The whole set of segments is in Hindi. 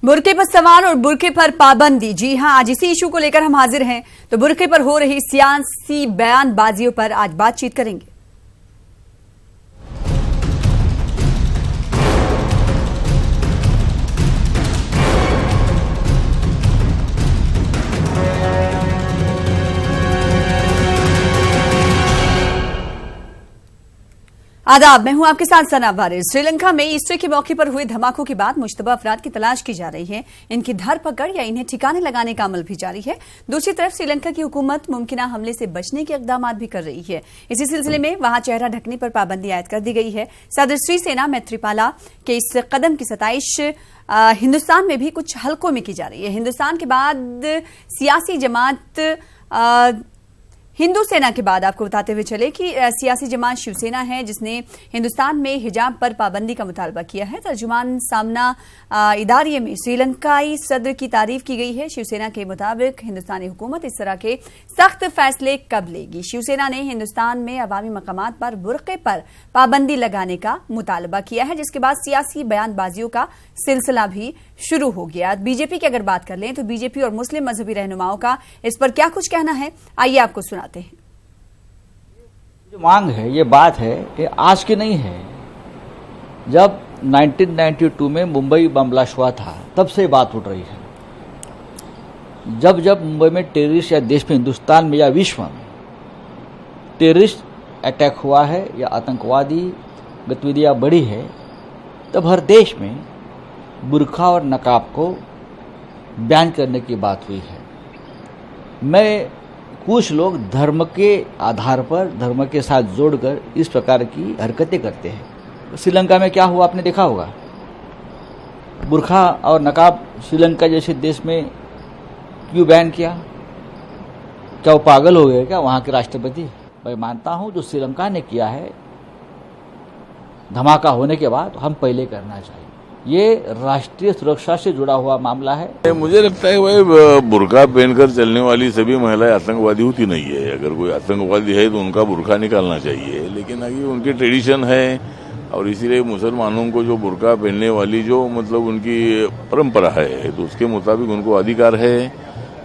बुर्के पर सवाल और बुर्के पर पाबंदी। जी हां, आज इसी इशू को लेकर हम हाजिर हैं। तो बुर्के पर हो रही सियासी बयानबाजियों पर आज बातचीत करेंगे। आदाब, मैं हूं आपके साथ सना वारिस। श्रीलंका में ईस्टर के मौके पर हुए धमाकों के बाद मुश्तबा अफराद की तलाश की जा रही है। इनकी धरपकड़ या इन्हें ठिकाने लगाने का अमल भी जारी है। दूसरी तरफ श्रीलंका की हुकूमत मुमकिना हमले से बचने के इकदाम भी कर रही है। इसी सिलसिले में वहां चेहरा ढकने पर पाबंदी आयद कर दी गई है। सदर श्रीसेना मैत्रीपाला के इस कदम की सताइश हिंदुस्तान में भी कुछ हलकों में की जा रही है। हिंदुस्तान के बाद सियासी जमात हिंदू सेना के बाद आपको बताते हुए चले कि सियासी जमात शिवसेना है जिसने हिंदुस्तान में हिजाब पर पाबंदी का मुतालबा किया है। तर्जुमान सामना इदारे में श्रीलंकाई सदर की तारीफ की गई है। शिवसेना के मुताबिक हिंदुस्तानी हुकूमत इस तरह के सख्त फैसले कब लेगी। शिवसेना ने हिंदुस्तान में अवामी मकामात पर बुर्के पर पाबंदी लगाने का मुतालबा किया है, जिसके बाद सियासी बयानबाजियों का सिलसिला भी शुरू हो गया। बीजेपी की अगर बात कर लें तो बीजेपी और मुस्लिम मजहबी रहनुमाओं का इस पर क्या कुछ कहना है, आइए आपको सुनाते हैं। जो मांग है, ये बात है कि आज की नहीं है। जब 1992 में मुंबई बम ब्लास्ट हुआ था तब से बात उठ रही है। जब जब मुंबई में टेररिस्ट या देश में, हिंदुस्तान में या विश्व में टेररिस्ट अटैक हुआ है या आतंकवादी गतिविधियां बढ़ी है, तब हर देश में बुर्का और नकाब को बैन करने की बात हुई है। मैं कुछ लोग धर्म के आधार पर, धर्म के साथ जोड़कर इस प्रकार की हरकतें करते हैं। श्रीलंका में क्या हुआ आपने देखा होगा। बुर्का और नकाब श्रीलंका जैसे देश में क्यों बैन किया? क्या वो पागल हो गए क्या वहाँ के राष्ट्रपति? मैं मानता हूँ जो श्रीलंका ने किया है धमाका होने के बाद हम पहले करना चाहिए। ये राष्ट्रीय सुरक्षा से जुड़ा हुआ मामला है। मुझे लगता है भाई बुर्का पहनकर चलने वाली सभी महिलाएं आतंकवादी होती नहीं है। अगर कोई आतंकवादी है तो उनका बुर्का निकालना चाहिए, लेकिन अभी उनकी ट्रेडिशन है और इसीलिए मुसलमानों को जो बुर्का पहनने वाली जो मतलब उनकी परंपरा है तो उसके मुताबिक उनको अधिकार है।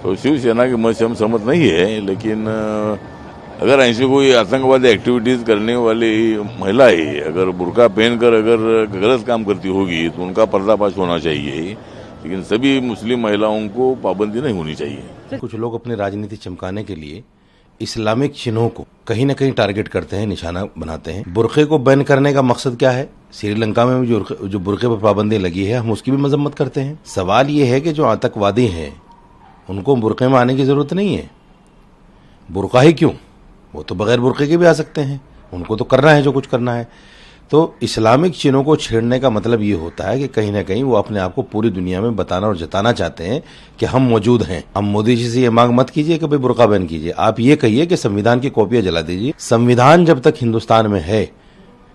तो शिवसेना के मत से हम सहमत नहीं है, लेकिन अगर ऐसी कोई आतंकवादी एक्टिविटीज करने वाली महिलाएं अगर बुर्का पहनकर अगर गलत काम करती होगी तो उनका पर्दाफाश होना चाहिए, लेकिन सभी मुस्लिम महिलाओं को पाबंदी नहीं होनी चाहिए। कुछ लोग अपनी राजनीति चमकाने के लिए इस्लामिक चिन्हों को कहीं न कहीं टारगेट करते हैं, निशाना बनाते हैं। बुर्के को बैन करने का मकसद क्या है? श्रीलंका में जो बुर्के पर पाबंदी लगी है हम उसकी भी मजम्मत करते हैं। सवाल ये है कि जो आतंकवादी हैं उनको बुर्के में आने की जरूरत नहीं है। बुर्का ही क्यों, वो तो बगैर बुर्के के भी आ सकते हैं। उनको तो करना है जो कुछ करना है। तो इस्लामिक चिन्हों को छेड़ने का मतलब ये होता है कि कहीं ना कहीं वो अपने आप को पूरी दुनिया में बताना और जताना चाहते हैं कि हम मौजूद हैं। हम मोदी जी से ये मांग मत कीजिए कि भाई बुर्का बैन कीजिए, आप ये कहिए कि संविधान की कॉपियां जला दीजिए। संविधान जब तक हिंदुस्तान में है,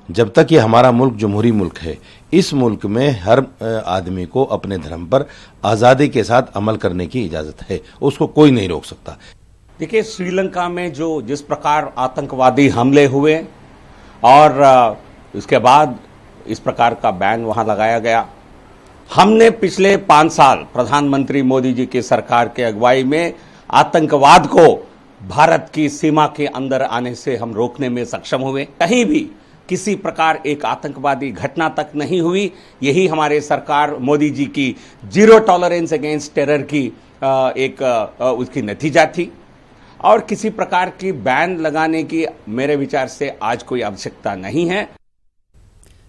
जब तक ये हमारा मुल्क जमहूरी मुल्क है, इस मुल्क में हर आदमी को अपने धर्म पर आजादी के साथ अमल करने की इजाजत है, उसको कोई नहीं रोक सकता। देखिए, श्रीलंका में जिस प्रकार आतंकवादी हमले हुए और उसके बाद इस प्रकार का बैन वहां लगाया गया, हमने पिछले 5 साल प्रधानमंत्री मोदी जी की सरकार के अगुवाई में आतंकवाद को भारत की सीमा के अंदर आने से हम रोकने में सक्षम हुए। कहीं भी किसी प्रकार एक आतंकवादी घटना तक नहीं हुई। यही हमारे सरकार मोदी जी की जीरो टॉलरेंस अगेंस्ट टेरर की उसकी नतीजा थी। और किसी प्रकार की बैन लगाने की मेरे विचार से आज कोई आवश्यकता नहीं है।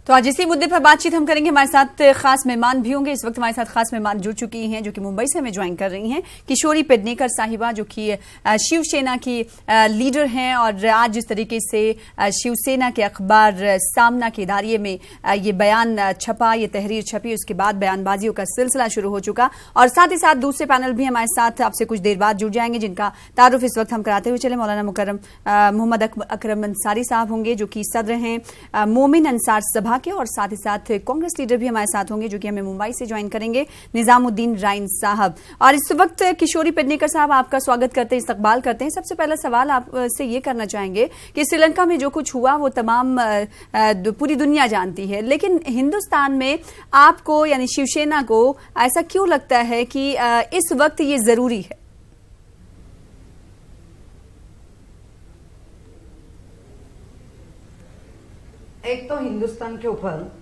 तो आज इसी मुद्दे पर बातचीत हम करेंगे। हमारे साथ खास मेहमान भी होंगे। इस वक्त हमारे साथ खास मेहमान जुड़ चुकी हैं जो कि मुंबई से हमें ज्वाइन कर रही हैं। किशोरी पेडनेकर साहिबा जो कि शिवसेना की लीडर हैं और आज जिस तरीके से शिवसेना के अखबार सामना के इदारे में ये बयान छपा, ये तहरीर छपी, उसके बाद बयानबाजियों का सिलसिला शुरू हो चुका। और साथ ही साथ दूसरे पैनल भी हमारे साथ आपसे कुछ देर बाद जुड़ जाएंगे, जिनका तारुफ इस वक्त हम कराते हुए चले। मौलाना मुकर्रम मोहम्मद अकरम अंसारी साहब होंगे जो कि सदर हैं मोमिन अंसार सभा के और साथ ही साथ कांग्रेस लीडर भी हमारे साथ होंगे, जो कि हमें मुंबई से ज्वाइन करेंगे, निजामुद्दीन राइन साहब। और इस वक्त किशोरी पेडनेकर साहब आपका स्वागत करते हैं, इस्तकबाल करते हैं। सबसे पहला सवाल आपसे ये करना चाहेंगे कि श्रीलंका में जो कुछ हुआ वो तमाम पूरी दुनिया जानती है, लेकिन हिंदुस्तान में आपको यानी शिवसेना को ऐसा क्यों लगता है कि इस वक्त ये जरूरी है? एक तो हिंदुस्तान के ऊपर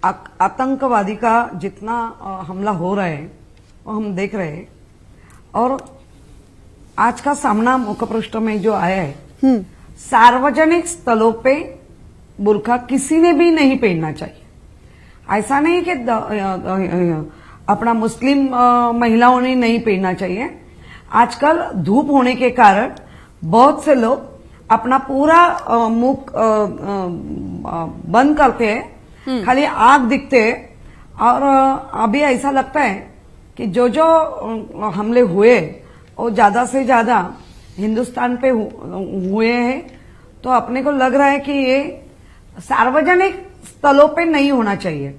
आतंकवादी का जितना हमला हो रहा है वो हम देख रहे हैं, और आज का सामना मुखपृष्ठ में जो आया है, सार्वजनिक स्थलों पे बुर्का किसी ने भी नहीं पहनना चाहिए। ऐसा नहीं कि अपना मुस्लिम महिलाओं ने नहीं पहनना चाहिए। आजकल धूप होने के कारण बहुत से लोग अपना पूरा मुख बंद करते हैं, खाली आंख दिखते हैं। और अभी ऐसा लगता है कि जो हमले हुए वो ज्यादा से ज्यादा हिंदुस्तान पे हुए हैं, तो अपने को लग रहा है कि ये सार्वजनिक स्थलों पे नहीं होना चाहिए।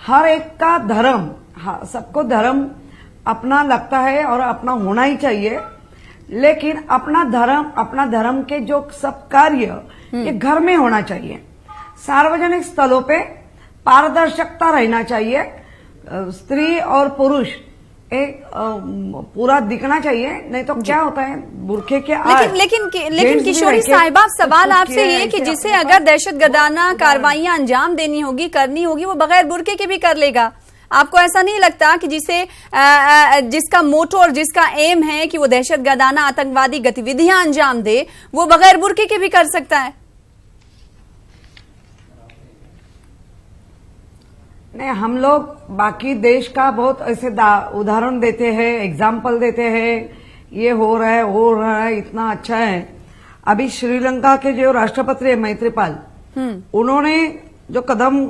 हर एक का धर्म, सबको धर्म अपना लगता है और अपना होना ही चाहिए, लेकिन अपना धर्म के जो सब कार्य ये घर में होना चाहिए। सार्वजनिक स्थलों पे पारदर्शकता रहना चाहिए। स्त्री और पुरुष एक पूरा दिखना चाहिए, नहीं तो क्या होता है बुरखे के लेकिन किशोरी साहिबा, सवाल आपसे ये कि जिसे अगर दहशतगर्दाना कार्रवाइयां अंजाम देनी होगी, करनी होगी, वो बगैर बुरके के भी कर लेगा। आपको ऐसा नहीं लगता कि जिसका मोटो और जिसका एम है कि वो दहशतगर्दाना आतंकवादी गतिविधियां अंजाम दे, वो बगैर बुरके के भी कर सकता है? नहीं, हम लोग बाकी देश का बहुत ऐसे उदाहरण देते हैं, एग्जाम्पल देते हैं, ये हो रहा है, इतना अच्छा है। अभी श्रीलंका के जो राष्ट्रपति है मैत्रीपाल, उन्होंने जो कदम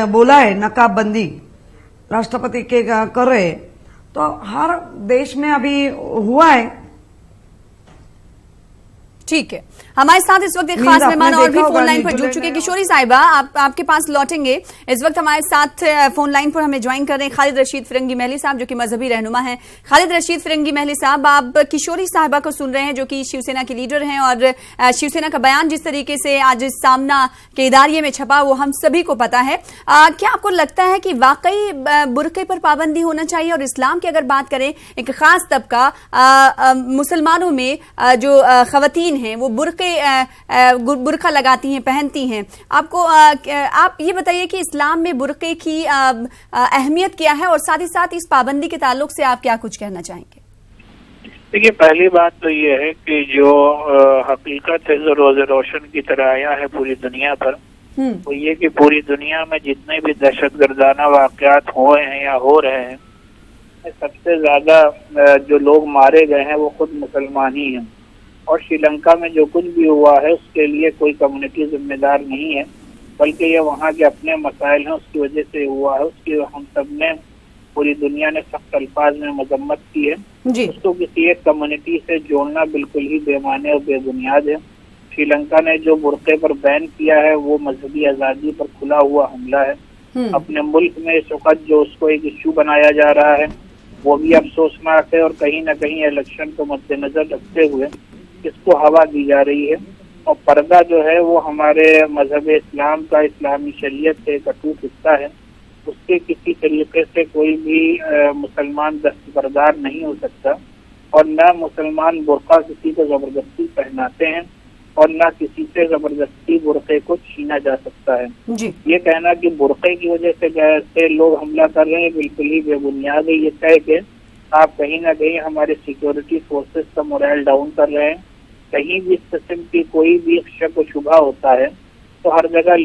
बोला है नकाबबंदी राष्ट्रपति के कर रहे, तो हर देश में अभी हुआ है। ठीक है, हमारे साथ इस वक्त एक खास मेहमान और भी फोन लाइन पर जुड़ चुके हैं। किशोरी साहिबा, आपके पास लौटेंगे। इस वक्त हमारे साथ फोन लाइन पर हमें ज्वाइन कर रहे हैं खालिद रशीद फिरंगी महली साहब, जो कि मजहबी रहनुमा हैं। खालिद रशीद फिरंगी महली साहब, आप किशोरी साहिबा को सुन रहे हैं, जो कि शिवसेना की लीडर हैं, और शिवसेना का बयान जिस तरीके से आज सामना के इदारिये में छपा वो हम सभी को पता है। क्या आपको लगता है कि वाकई बुरके पर पाबंदी होना चाहिए? और इस्लाम की अगर बात करें, एक खास तबका मुसलमानों में जो खवातीन हैं वो बुरका लगाती हैं, पहनती हैं। आप ये बताइए कि इस्लाम में बुरके की अहमियत क्या है, और साथ ही साथ इस पाबंदी के ताल्लुक से आप क्या कुछ कहना चाहेंगे? देखिए, पहली बात तो ये है कि जो हकीकत है जो रोज रोशन की तरह आया है पूरी दुनिया पर, वो ये कि पूरी दुनिया में जितने भी दहशतगर्दाना वाकयात हुए हैं या हो रहे हैं, सबसे ज्यादा जो लोग मारे गए हैं वो खुद मुसलमान ही हैं। और श्रीलंका में जो कुछ भी हुआ है उसके लिए कोई कम्युनिटी जिम्मेदार नहीं है, बल्कि ये वहाँ के अपने मसाइल हैं, उसकी वजह से हुआ है। उसकी हम सब ने, पूरी दुनिया ने सख्त अल्फाज में मजम्मत की है। उसको किसी एक कम्युनिटी से जोड़ना बिल्कुल ही बेमाने और बेबुनियाद है। श्रीलंका ने जो बुरके पर बैन किया है वो मजहबी आज़ादी पर खुला हुआ हमला है। अपने मुल्क में इस वक्त जो उसको एक इश्यू बनाया जा रहा है वो भी अफसोसनाक है, और कहीं न कहीं इलेक्शन को मद्देनजर रखते हुए इसको हवा दी जा रही है। और पर्दा जो है वो हमारे मजहब इस्लाम का, इस्लामी शरीयत का एक अटूट हिस्सा है। उसके किसी तरीके से कोई भी मुसलमान दस्तबरदार नहीं हो सकता, और न मुसलमान बुर्का किसी को जबरदस्ती पहनाते हैं, और न किसी से जबरदस्ती बुरके को छीना जा सकता है। ये कहना कि बुरके की वजह से लोग हमला कर रहे हैं बिल्कुल ही बेबुनियाद है। ये कह के आप कहीं ना कहीं हमारे सिक्योरिटी फोर्सेस का मोरल डाउन कर रहे हैं। कहीं भी इस किस्म की कोई भी शक व शुबा होता है तो हर जगह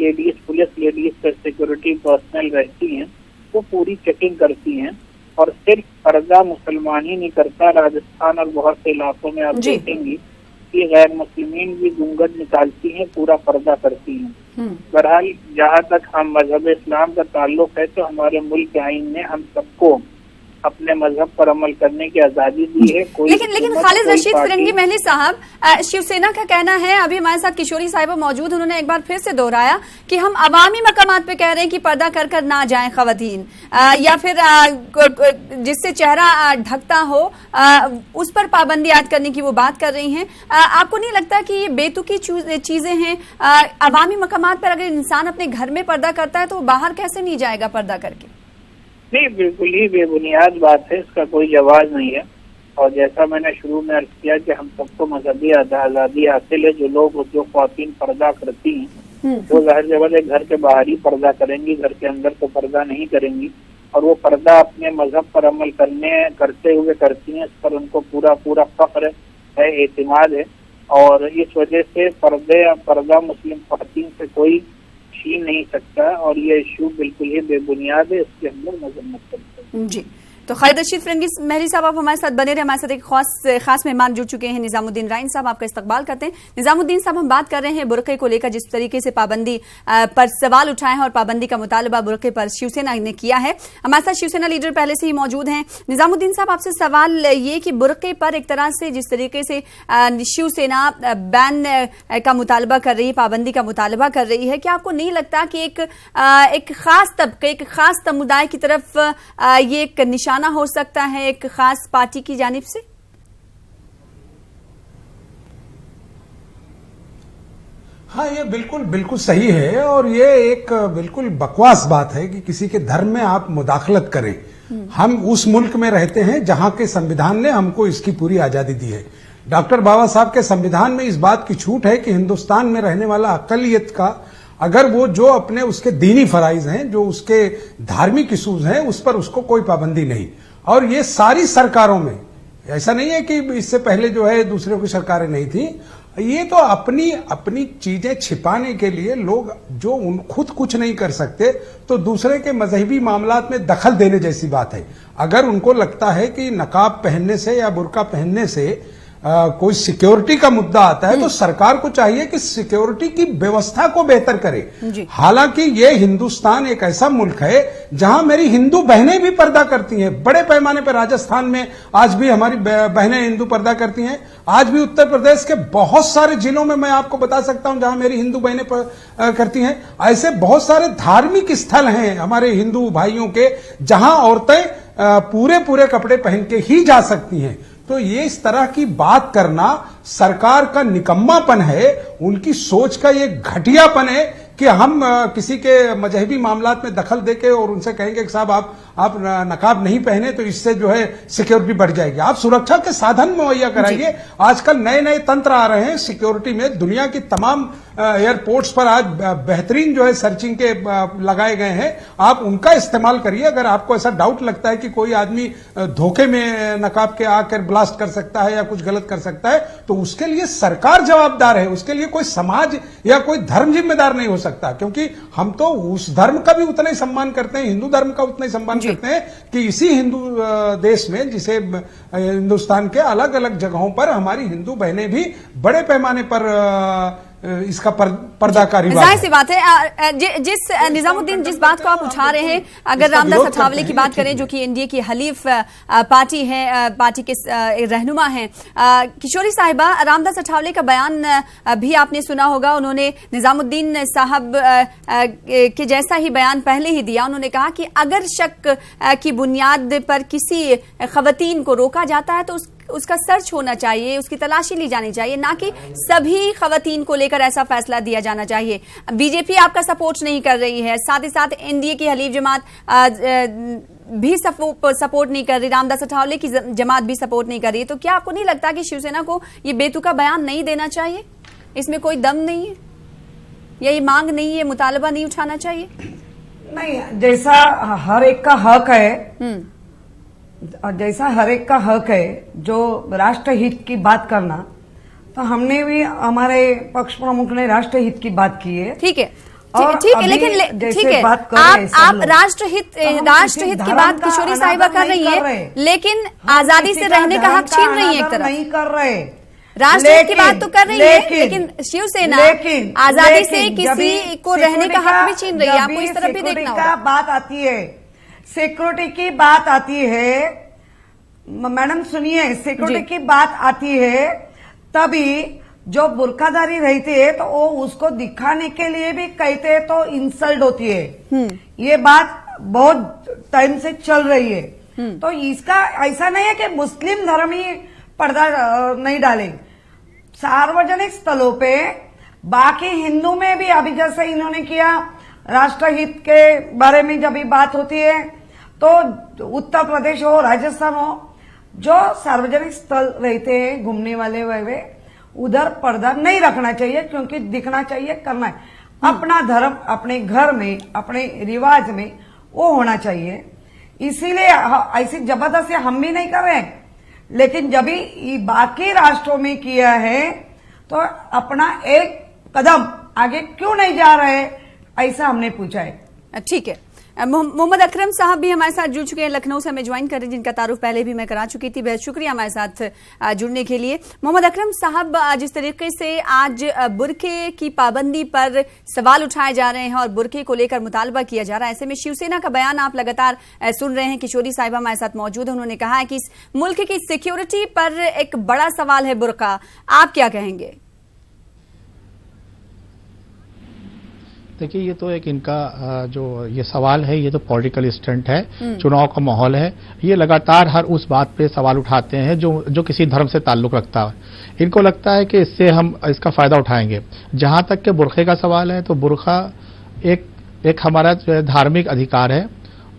पुलिस लेडीज सिक्योरिटी पर्सनल रहती हैं, वो पूरी चेकिंग करती हैं। और सिर्फ पर्दा मुसलमान ही नहीं करता, राजस्थान और बहुत से इलाकों में आप देखेंगी कि गैर मुस्लिमीन भी घूंघट निकालती हैं, पूरा पर्दा करती हैं। बहरहाल जहाँ तक हम मजहब इस्लाम का ताल्लुक है तो हमारे मुल्क के आईन ने हम सबको अपने मजहब पर अमल करने की आजादी दी है। कोई लेकिन खालिद रशीद फिरंगी महली साहब, शिवसेना का कहना है, अभी हमारे साथ किशोरी साहिबा मौजूद, उन्होंने एक बार फिर से दोहराया कि हम अवामी मकामात पे कह रहे हैं कि पर्दा कर कर ना जाएं खवातीन, या फिर जिससे चेहरा ढकता हो उस पर पाबंदी आयद करने की वो बात कर रही हैं। आपको नहीं लगता कि ये बेतुकी चीजें हैं? अवामी मकामात पर अगर इंसान अपने घर में पर्दा करता है तो बाहर कैसे नहीं जाएगा पर्दा करके? नहीं, बिल्कुल ही बेबुनियाद बात है, इसका कोई जवाब नहीं है। और जैसा मैंने शुरू में अर्ज किया कि हम सबको मजहबी आजादी हासिल है। जो ख्वातीन पर्दा करती हैं वो जाहिर जवाब घर के बाहर ही पर्दा करेंगी, घर के अंदर तो पर्दा नहीं करेंगी। और वो पर्दा अपने मजहब पर अमल करते हुए करती हैं, इस पर उनको पूरा फख्र है, एतमाद है। और इस वजह से पर्दा मुस्लिम ख्वातीन से कोई छीन नहीं सकता और ये इशू बिल्कुल ही बेबुनियाद है, इसके अंदर मजम्मत करते हैं। जी, तो खालिद रशीद फिरंगी महली साहब आप हमारे साथ बने रहे। हमारे साथ एक खास मेहमान जुड़ चुके हैं, निजामुद्दीन राइन साहब, आपका इस्तकबाल करते हैं। निजामुद्दीन साहब, हम बात कर रहे हैं बुरके को लेकर, जिस तरीके से पाबंदी पर सवाल उठाए हैं और पाबंदी का मुतालबा बुरके पर शिवसेना ने किया है। हमारे साथ शिवसेना लीडर पहले से ही मौजूद हैं। निजामुद्दीन साहब, आपसे सवाल ये कि बुरके पर एक तरह से जिस तरीके से शिवसेना बैन का मुतालबा कर रही है, पाबंदी का मुतालबा कर रही है, क्या आपको नहीं लगता कि एक खास तबके, एक खास समुदाय की तरफ ये एक निशाना हो सकता है एक खास पार्टी की जानिब से? हाँ, ये बिल्कुल सही है और ये एक बिल्कुल बकवास बात है कि किसी के धर्म में आप मुदाखलत करें। हम उस मुल्क में रहते हैं जहां के संविधान ने हमको इसकी पूरी आजादी दी है। डॉक्टर बाबा साहब के संविधान में इस बात की छूट है कि हिंदुस्तान में रहने वाला अकलियत का अगर वो जो अपने उसके दीनी फराइज हैं, जो उसके धार्मिक इशूज हैं, उस पर उसको कोई पाबंदी नहीं। और ये सारी सरकारों में, ऐसा नहीं है कि इससे पहले जो है दूसरे की सरकारें नहीं थी। ये तो अपनी चीजें छिपाने के लिए लोग जो खुद कुछ नहीं कर सकते तो दूसरे के मजहबी मामलात में दखल देने जैसी बात है। अगर उनको लगता है कि नकाब पहनने से या बुर्का पहनने से कोई सिक्योरिटी का मुद्दा आता है तो सरकार को चाहिए कि सिक्योरिटी की व्यवस्था को बेहतर करे। हालांकि ये हिंदुस्तान एक ऐसा मुल्क है जहां मेरी हिंदू बहनें भी पर्दा करती हैं बड़े पैमाने पर। राजस्थान में आज भी हमारी बहनें हिंदू पर्दा करती हैं। आज भी उत्तर प्रदेश के बहुत सारे जिलों में मैं आपको बता सकता हूं जहां मेरी हिंदू बहनें करती हैं। ऐसे बहुत सारे धार्मिक स्थल हैं हमारे हिंदू भाइयों के जहां औरतें पूरे कपड़े पहन के ही जा सकती हैं। तो ये इस तरह की बात करना सरकार का निकम्मापन है, उनकी सोच का ये घटियापन है कि हम किसी के मजहबी मामलात में दखल देके और उनसे कहेंगे कि साहब आप नकाब नहीं पहने तो इससे जो है सिक्योरिटी बढ़ जाएगी। आप सुरक्षा के साधन मुहैया कराइए। आजकल नए तंत्र आ रहे हैं सिक्योरिटी में। दुनिया की तमाम एयरपोर्ट्स पर आज बेहतरीन जो है सर्चिंग के लगाए गए हैं, आप उनका इस्तेमाल करिए। अगर आपको ऐसा डाउट लगता है कि कोई आदमी धोखे में नकाब के आकर ब्लास्ट कर सकता है या कुछ गलत कर सकता है तो उसके लिए सरकार जवाबदार है, उसके लिए कोई समाज या कोई धर्म जिम्मेदार नहीं हो सकता। क्योंकि हम तो उस धर्म का भी उतना ही सम्मान करते हैं, हिंदू धर्म का उतना ही सम्मान करते हैं कि इसी हिंदू देश में, जिसे हिंदुस्तान के अलग अलग जगहों पर हमारी हिंदू बहनें भी बड़े पैमाने पर इसका पर्दाकारी जाहिर सी बात है। जिस निजामुद्दीन जिस बात को आप उठा रहे हैं, अगर रामदास अठावले की बात करें जो कि एनडीए की हलीफ पार्टी है, पार्टी के रहनुमा हैं, किशोरी साहिबा, रामदास अठावले का बयान भी आपने सुना होगा। उन्होंने निजामुद्दीन साहब के जैसा ही बयान पहले ही दिया। उन्होंने कहा कि अगर शक की बुनियाद पर किसी खवातीन को रोका जाता है तो उसका सर्च होना चाहिए, उसकी तलाशी ली जानी चाहिए, ना कि सभी खवातीन को लेकर ऐसा फैसला दिया जाना चाहिए। बीजेपी आपका सपोर्ट नहीं कर रही है, साथ ही साथ एनडीए की हलीफ जमात भी सपोर्ट नहीं कर रही, रामदास अठावले की जमात भी सपोर्ट नहीं कर रही है। तो क्या आपको नहीं लगता कि शिवसेना को ये बेतुका बयान नहीं देना चाहिए? इसमें कोई दम नहीं है या ये मांग नहीं है, मुतालबा नहीं उठाना चाहिए? नहीं, जैसा हर एक का हक है, जैसा हर एक का हक है जो राष्ट्रहित की बात करना, तो हमने भी हमारे पक्ष प्रमुख ने राष्ट्रहित की बात की है। ठीक है, ठीक है, लेकिन ठीक है, आप राष्ट्रहित की बात किशोरी साहिबा कर रही है, लेकिन आजादी से रहने का हक छीन रही है एक तरफ। नहीं कर रहे, राष्ट्रहित की बात तो कर रही है, लेकिन शिवसेना आजादी से किसी को रहने का हक भी छीन रही है। आपको इस तरफ भी देखना होगा। बात आती है सिक्योरिटी की बात आती है, मैडम सुनिए, सिक्योरिटी की बात आती है, तभी जो बुर्काधारी रहती है तो वो उसको दिखाने के लिए भी कहते हैं तो इंसल्ट होती है। ये बात बहुत टाइम से चल रही है। तो इसका ऐसा नहीं है कि मुस्लिम धर्म ही पर्दा नहीं डाले, सार्वजनिक स्थलों पे बाकी हिंदू में भी, अभी जैसे इन्होंने किया राष्ट्रहित के बारे में जब भी बात होती है तो उत्तर प्रदेश हो, राजस्थान हो, जो सार्वजनिक स्थल रहते हैं घूमने वाले वे उधर पर्दा नहीं रखना चाहिए, क्योंकि दिखना चाहिए, करना है अपना धर्म, अपने घर में, अपने रिवाज में वो होना चाहिए। इसीलिए ऐसी जबरदस्ती हम भी नहीं कर रहे हैं, लेकिन जब भी बाकी राष्ट्रों में किया है तो अपना एक कदम आगे क्यों नहीं जा रहे, ऐसा हमने पूछा है। ठीक है, मोहम्मद अकरम साहब भी हमारे साथ जुड़ चुके हैं, लखनऊ से हमें ज्वाइन कर रहे हैं, जिनका तारुफ पहले भी मैं करा चुकी थी। बहुत शुक्रिया हमारे साथ जुड़ने के लिए। मोहम्मद अकरम साहब, जिस तरीके से आज बुरके की पाबंदी पर सवाल उठाए जा रहे हैं और बुरके को लेकर मुतालबा किया जा रहा है, ऐसे में शिवसेना का बयान आप लगातार सुन रहे हैं। किशोरी साहिबा हमारे साथ मौजूद है, उन्होंने कहा है कि इस मुल्क की सिक्योरिटी पर एक बड़ा सवाल है बुरका, आप क्या कहेंगे? देखिए, ये तो एक इनका जो ये सवाल है, ये तो पॉलिटिकल स्टंट है, चुनाव का माहौल है। ये लगातार हर उस बात पे सवाल उठाते हैं जो किसी धर्म से ताल्लुक रखता है। इनको लगता है कि इससे हम इसका फायदा उठाएंगे। जहां तक के बुरखे का सवाल है, तो बुरखा एक हमारा जो है धार्मिक अधिकार है,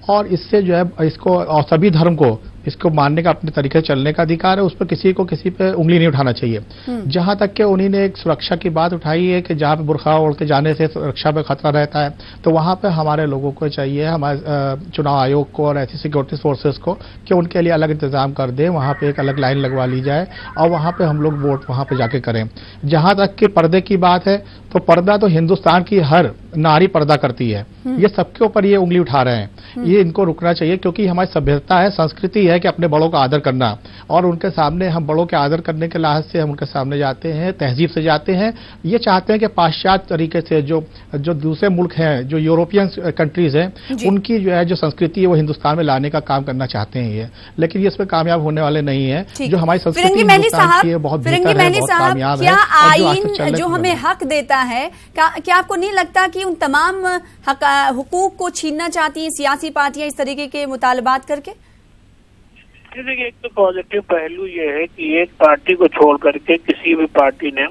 और इससे जो है इसको और सभी धर्म को इसको मानने का, अपने तरीके से चलने का अधिकार है। उस पर किसी पे उंगली नहीं उठाना चाहिए। जहां तक के उन्हीं ने एक सुरक्षा की बात उठाई है कि जहां पे बुरखा ओढ़ के जाने से सुरक्षा पे खतरा रहता है, तो वहां पे हमारे लोगों को चाहिए, हमारे चुनाव आयोग को और ऐसी सिक्योरिटी फोर्सेस को, कि उनके लिए अलग इंतजाम कर दें, वहां पे एक अलग लाइन लगवा ली जाए और वहां पे हम लोग वोट वहां पे जाके करें। जहां तक के पर्दे की बात है, तो पर्दा तो हिंदुस्तान की हर नारी पर्दा करती है। ये सबके ऊपर ये उंगली उठा रहे हैं, ये इनको रुकना चाहिए, क्योंकि हमारी सभ्यता है, संस्कृति है कि अपने बड़ों का आदर करना, और उनके सामने हम बड़ों के आदर करने के लिहाज से हम उनके सामने जाते हैं, तहजीब से जाते हैं। ये चाहते हैं कि पाश्चात्य तरीके से जो दूसरे मुल्क हैं, जो यूरोपियन कंट्रीज हैं, उनकी जो है जो संस्कृति है वो हिंदुस्तान में लाने का काम करना चाहते हैं ये, लेकिन ये इसमें कामयाब होने वाले नहीं है। जो हमारी संस्कृति हिंदुस्तान की है बहुत बेहतर है, बहुत कामयाब है। क्या आईन जो हमें हक देता है, क्या आपको नहीं लगता कि उन तमाम हुकूक को छीनना चाहती हैं सियासी पार्टियां इस तरीके के मुतालबात करके? देखिए, एक तो पॉजिटिव पहलू ये है कि एक पार्टी को छोड़ करके किसी भी पार्टी ने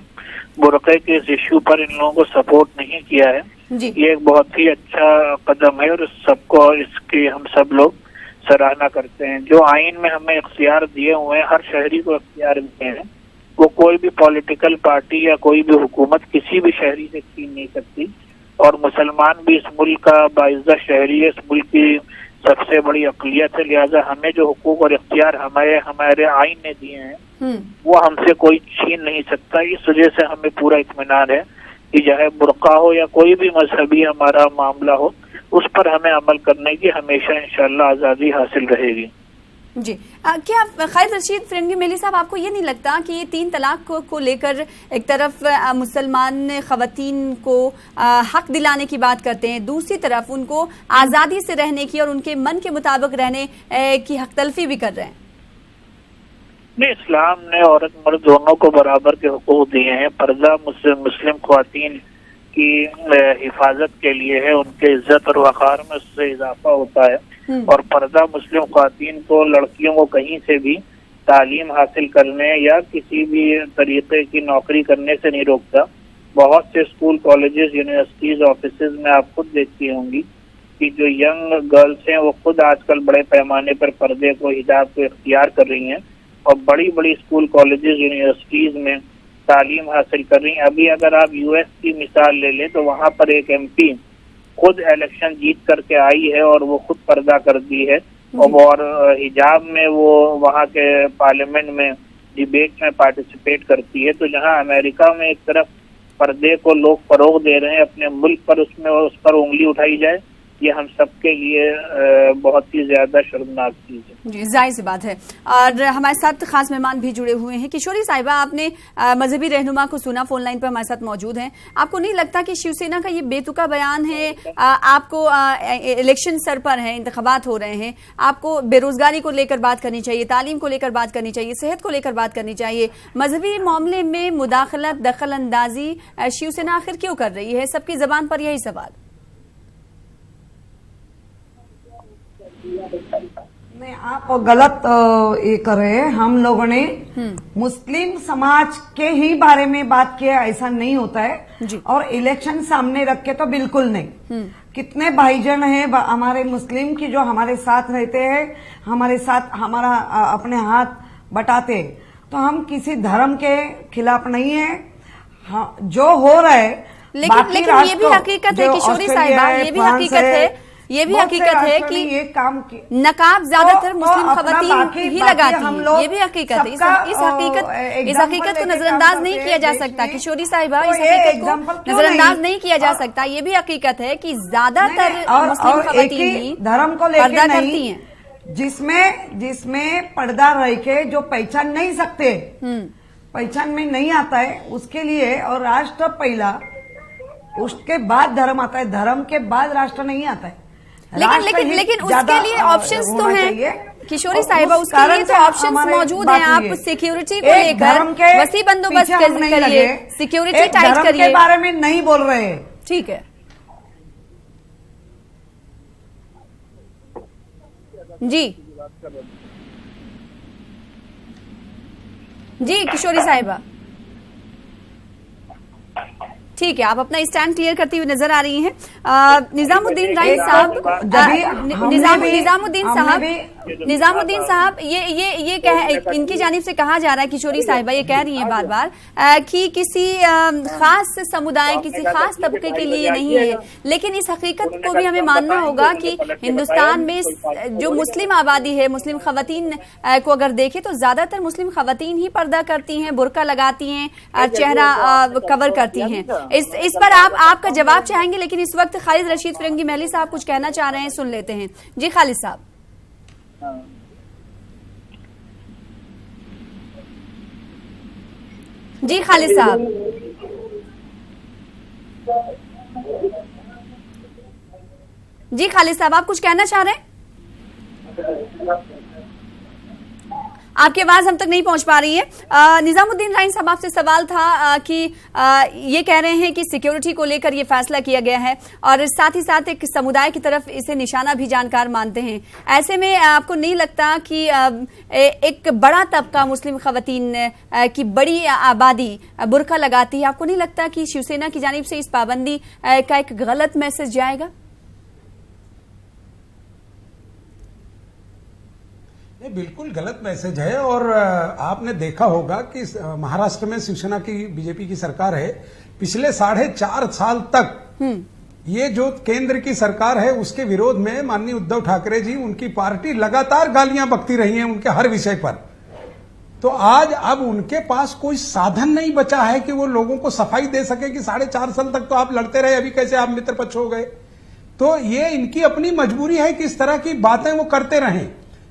बुरके के इस इश्यू पर इन लोगों को सपोर्ट नहीं किया है। ये एक बहुत ही अच्छा कदम है और सबको इसकी हम सब लोग सराहना करते हैं। जो आइन में हमें इख्तियार दिए हुए हैं, हर शहरी को इख्तियार दिए हैं, वो कोई भी पॉलिटिकल पार्टी या कोई भी हुकूमत किसी भी शहरी से छीन नहीं सकती। और मुसलमान भी इस मुल्क का बाइज़्ज़त शहरी है, इस मुल्क की सबसे बड़ी अक़लियत है, लिहाजा हमें जो हुकूक और इख्तियार हमारे आइन ने दिए हैं वो हमसे कोई छीन नहीं सकता। इस वजह से हमें पूरा इत्मीनान है कि चाहे बुर्का हो या कोई भी मजहबी हमारा मामला हो, उस पर हमें अमल करने की हमेशा इंशाअल्लाह आज़ादी हासिल रहेगी। जी, क्या खालिद रशीद फिरंगी मेली साहब, आपको ये नहीं लगता कि ये 3 तलाक को लेकर एक तरफ मुसलमान खवातीन को हक दिलाने की बात करते हैं, दूसरी तरफ उनको आज़ादी से रहने की और उनके मन के मुताबिक रहने की हक तलफी भी कर रहे हैं? नहीं, इस्लाम ने औरत मर्द दोनों को बराबर के हुकूक दिए हैं। पर्दा मुस्लिम खवातीन की हिफाजत के लिए है, उनके इज्जत और वक़ार में उससे इजाफा होता है। और पर्दा मुस्लिम ख़वातीन को, लड़कियों को कहीं से भी तालीम हासिल करने या किसी भी तरीके की नौकरी करने से नहीं रोकता। बहुत से स्कूल, कॉलेजेस, यूनिवर्सिटीज, ऑफिसेज में आप खुद देखती होंगी कि जो यंग गर्ल्स हैं वो खुद आजकल बड़े पैमाने पर पर्दे को, हिजाब को इख्तियार कर रही हैं और बड़ी बड़ी स्कूल, कॉलेजेस, यूनिवर्सिटीज में तालीम हासिल कर रही हैं। अभी अगर आप यूएस की मिसाल ले लें तो वहाँ पर एक एमपी खुद इलेक्शन जीत करके आई है और वो खुद पर्दा कर दी है और हिजाब में वो वहाँ के पार्लियामेंट में डिबेट में पार्टिसिपेट करती है। तो जहाँ अमेरिका में एक तरफ पर्दे को लोग फरोग दे रहे हैं अपने मुल्क पर, उस पर उंगली उठाई जाए, ये हम सबके लिए बहुत ही ज्यादा शर्मनाक चीज है। जी, जाहिर सी बात है। और हमारे साथ खास मेहमान भी जुड़े हुए हैं। किशोरी साहिबा, आपने मजहबी रहनुमा को सुना, फोन लाइन पर हमारे साथ मौजूद हैं। आपको नहीं लगता कि शिवसेना का ये बेतुका बयान है? आपको इलेक्शन सर पर है, इंतखाबात हो रहे हैं, आपको बेरोजगारी को लेकर बात करनी चाहिए, तालीम को लेकर बात करनी चाहिए, सेहत को लेकर बात करनी चाहिए। मजहबी मामले में मुदाखलत, दखल अंदाजी शिवसेना आखिर क्यों कर रही है? सबकी जबान पर यही सवाल। नहीं, आप गलत ये कर रहे हैं। हम लोगों ने मुस्लिम समाज के ही बारे में बात किया, ऐसा नहीं होता है। और इलेक्शन सामने रख के तो बिल्कुल नहीं। कितने भाईजन हैं हमारे मुस्लिम की जो हमारे साथ रहते हैं, हमारे साथ हमारा अपने हाथ बटाते। तो हम किसी धर्म के खिलाफ नहीं है। हाँ, जो हो रहा है, लेकिन ये भी हकीकत है किशोरी साहिबा, ये भी हकीकत है, ये भी हकीकत है कि ये काम नकाब ज्यादातर मुस्लिम खवातीन ही लगाती हैं। ये भी हकीकत है। इस हकीकत को नजरअंदाज नहीं किया जा सकता किशोरी साहिबा, इस हकीकत को नजरअंदाज नहीं किया जा सकता। ये भी हकीकत है कि ज्यादातर मुस्लिम खवातीन ही धर्म को पर्दा करती हैं, जिसमें पर्दा रह के जो पहचान नहीं सकते, पहचान में नहीं आता है, उसके लिए। और राष्ट्र पहला, उसके बाद धर्म आता है, धर्म के बाद राष्ट्र नहीं आता है। लेकिन उसके लिए ऑप्शंस तो हैं किशोरी साहिबा, उसके लिए तो ऑप्शंस मौजूद हैं। आप सिक्योरिटी को लेकर वसी बंदोबस्त करिए, सिक्योरिटी टाइट करिए, के बारे में नहीं बोल रहे हैं। ठीक है जी जी किशोरी साहिबा, ठीक है, आप अपना स्टैंड क्लियर करती हुई नजर आ रही हैं। निजामुद्दीन राइन साहब, निजामुद्दीन साहब, ये इनकी जानिब से कहा जा रहा है, किशोरी साहिबा ये कह रही हैं बार बार कि किसी खास समुदाय, किसी खास तबके के लिए नहीं है। लेकिन इस हकीकत को भी हमें मानना होगा कि हिंदुस्तान में जो मुस्लिम आबादी है, मुस्लिम खवातीन को अगर देखें तो ज्यादातर मुस्लिम खवातीन ही पर्दा करती हैं, बुर्का लगाती हैं, चेहरा कवर करती हैं। इस पर आपका जवाब चाहेंगे, लेकिन इस वक्त खालिद रशीद फिरंगी महली साहब कुछ कहना चाह रहे हैं, सुन लेते हैं। जी खालिद साहब। जी खालिद साहब, जी खालिद साहब, आप कुछ कहना चाह रहे हैं? आपकी आवाज हम तक नहीं पहुंच पा रही है। निजामुद्दीन राइन साहब, आपसे सवाल था कि ये कह रहे हैं कि सिक्योरिटी को लेकर ये फैसला किया गया है और साथ ही साथ एक समुदाय की तरफ इसे निशाना भी जानकार मानते हैं। ऐसे में आपको नहीं लगता कि एक बड़ा तबका मुस्लिम खवातीन की बड़ी आबादी बुर्का लगाती है, आपको नहीं लगता कि शिवसेना की जानिब से इस पाबंदी का एक गलत मैसेज जाएगा? ये बिल्कुल गलत मैसेज है। और आपने देखा होगा कि महाराष्ट्र में शिवसेना की, बीजेपी की सरकार है। पिछले 4.5 साल तक ये जो केंद्र की सरकार है उसके विरोध में माननीय उद्धव ठाकरे जी, उनकी पार्टी लगातार गालियां बकती रही हैं उनके हर विषय पर। तो आज अब उनके पास कोई साधन नहीं बचा है कि वो लोगों को सफाई दे सके कि 4.5 साल तक तो आप लड़ते रहे, अभी कैसे आप मित्र पक्ष हो गए। तो ये इनकी अपनी मजबूरी है कि इस तरह की बातें वो करते रहें।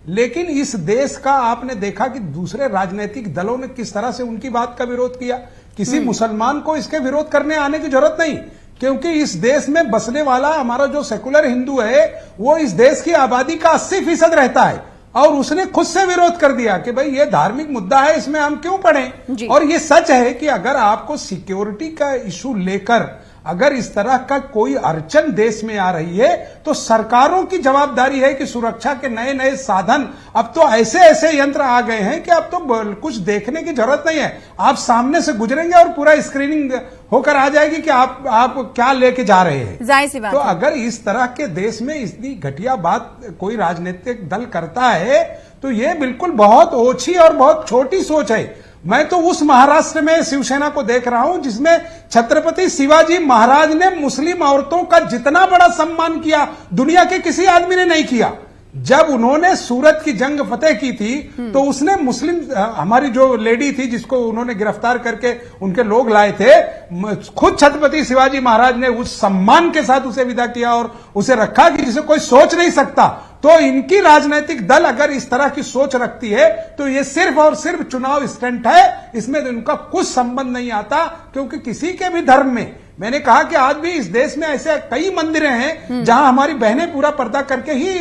लेकिन इस देश का आपने देखा कि दूसरे राजनीतिक दलों ने किस तरह से उनकी बात का विरोध किया। किसी मुसलमान को इसके विरोध करने आने की जरूरत नहीं, क्योंकि इस देश में बसने वाला हमारा जो सेकुलर हिंदू है वो इस देश की आबादी का 80% रहता है। और उसने खुद से विरोध कर दिया कि भाई ये धार्मिक मुद्दा है, इसमें हम क्यों पढ़ें। और ये सच है कि अगर आपको सिक्योरिटी का इशू लेकर अगर इस तरह का कोई अड़चन देश में आ रही है तो सरकारों की जवाबदारी है कि सुरक्षा के नए नए साधन, अब तो ऐसे ऐसे यंत्र आ गए हैं कि अब तो कुछ देखने की जरूरत नहीं है। आप सामने से गुजरेंगे और पूरा स्क्रीनिंग होकर आ जाएगी कि आप क्या लेके जा रहे हैं। जाहिर सी बात तो अगर इस तरह के देश में इतनी घटिया बात कोई राजनीतिक दल करता है तो ये बिल्कुल बहुत ओछी और बहुत छोटी सोच है। मैं तो उस महाराष्ट्र में शिवसेना को देख रहा हूं जिसमें छत्रपति शिवाजी महाराज ने मुस्लिम औरतों का जितना बड़ा सम्मान किया दुनिया के किसी आदमी ने नहीं किया। जब उन्होंने सूरत की जंग फतेह की थी तो उसने मुस्लिम हमारी जो लेडी थी जिसको उन्होंने गिरफ्तार करके उनके लोग लाए थे, खुद छत्रपति शिवाजी महाराज ने उस सम्मान के साथ उसे विदा किया और उसे रखा कि जिसे कोई सोच नहीं सकता। तो इनकी राजनीतिक दल अगर इस तरह की सोच रखती है तो ये सिर्फ और सिर्फ चुनाव स्टंट है, इसमें इनका कुछ संबंध नहीं आता। क्योंकि किसी के भी धर्म में, मैंने कहा कि आज भी इस देश में ऐसे कई मंदिरें हैं जहां हमारी बहनें पूरा पर्दा करके ही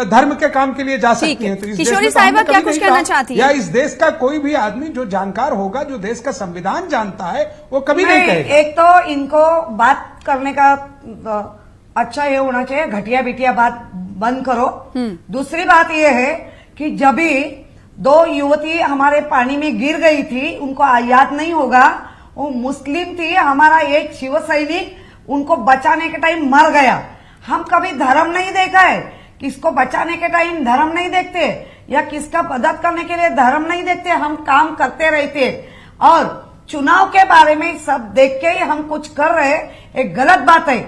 धर्म के काम के लिए जा सकती हैं। तो इस किशोरी देश में साहिबा क्या कुछ कहना चाहती है? या इस देश का कोई भी आदमी जो जानकार होगा, जो देश का संविधान जानता है, वो कभी नहीं कहेगा। एक तो इनको बात करने का अच्छा ये होना चाहिए, घटिया बिटिया बात बंद करो। दूसरी बात ये है कि जब भी 2 युवती हमारे पानी में गिर गई थी, उनको याद नहीं होगा, वो मुस्लिम थी, हमारा एक शिव सैनिक उनको बचाने के टाइम मर गया। हम कभी धर्म नहीं देखा है, किसको बचाने के टाइम धर्म नहीं देखते या किसका मदद करने के लिए धर्म नहीं देखते, हम काम करते रहते। और चुनाव के बारे में सब देख के हम कुछ कर रहे, एक गलत बात है,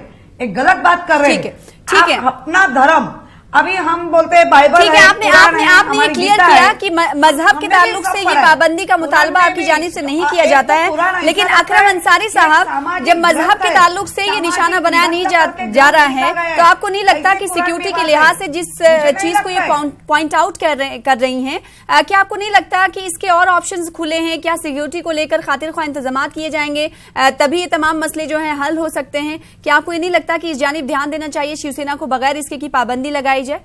एक गलत बात कर रहे हैं। ठीक है। अपना धर्म अभी हम बोलते हैं बाइबल ठीक है, आपने ये क्लियर किया कि मजहब के ताल्लुक से ये पाबंदी का मुतालबा आपकी जानिब से नहीं किया जाता है, लेकिन अकरम अंसारी साहब, जब मजहब के ताल्लुक से ये निशाना बनाया नहीं जा रहा है, तो आपको नहीं लगता कि सिक्योरिटी के लिहाज से जिस चीज को ये पॉइंट आउट कर रही हैं, क्या आपको नहीं लगता कि इसके और ऑप्शंस खुले हैं? क्या सिक्योरिटी को लेकर खातिर ख्वाह इंतजाम किए जाएंगे तभी ये तमाम मसले जो हैं हल हो सकते हैं? क्या आपको ये नहीं लगता कि इस जानिब ध्यान देना चाहिए शिवसेना को, बगैर इसके की पाबंदी लगाई जाए?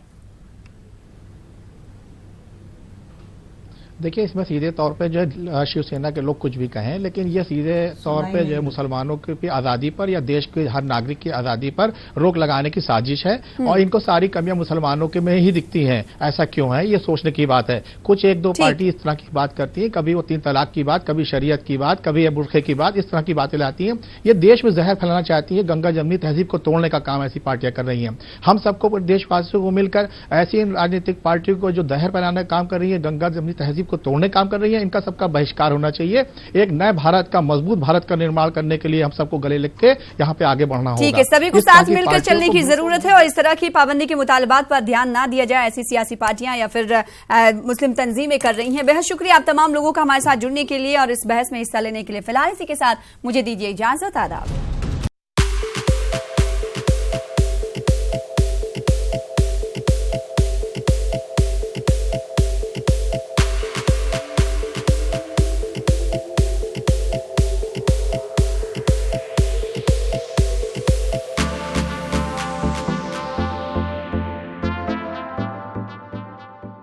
देखिए, इसमें सीधे तौर पे जो है शिवसेना के लोग कुछ भी कहें, लेकिन ये सीधे तौर पे जो है मुसलमानों की आज़ादी पर या देश के हर नागरिक की आज़ादी पर रोक लगाने की साजिश है और इनको सारी कमियां मुसलमानों के में ही दिखती हैं। ऐसा क्यों है, ये सोचने की बात है। कुछ 1-2 पार्टी इस तरह की बात करती है, कभी वो 3 तलाक की बात, कभी शरीयत की बात, कभी बुरखे की बात, इस तरह की बातें लाती हैं। ये देश में जहर फैलाना चाहती है, गंगा जमनी तहजीब को तोड़ने का काम ऐसी पार्टियां कर रही हैं। हम सबको, देशवासियों को मिलकर ऐसी राजनीतिक पार्टियों को जो जहर फैलाने का काम कर रही है, गंगा जमनी तहजीब को तोड़ने का काम कर रही है, इनका सबका बहिष्कार होना चाहिए। एक नए भारत का, मजबूत भारत का निर्माण करने के लिए हम सबको गले लिख के यहाँ पे आगे बढ़ना होगा। ठीक है, सभी को साथ मिलकर चलने की जरूरत है और इस तरह की पाबंदी के मुतालबात पर ध्यान ना दिया जाए, ऐसी सियासी पार्टियां या फिर मुस्लिम तंजीमें कर रही हैं। बेहद शुक्रिया आप तमाम लोगों का हमारे साथ जुड़ने के लिए और इस बहस में हिस्सा लेने के लिए। फिलहाल इसी के साथ मुझे दीजिए इजाजत। आदाब।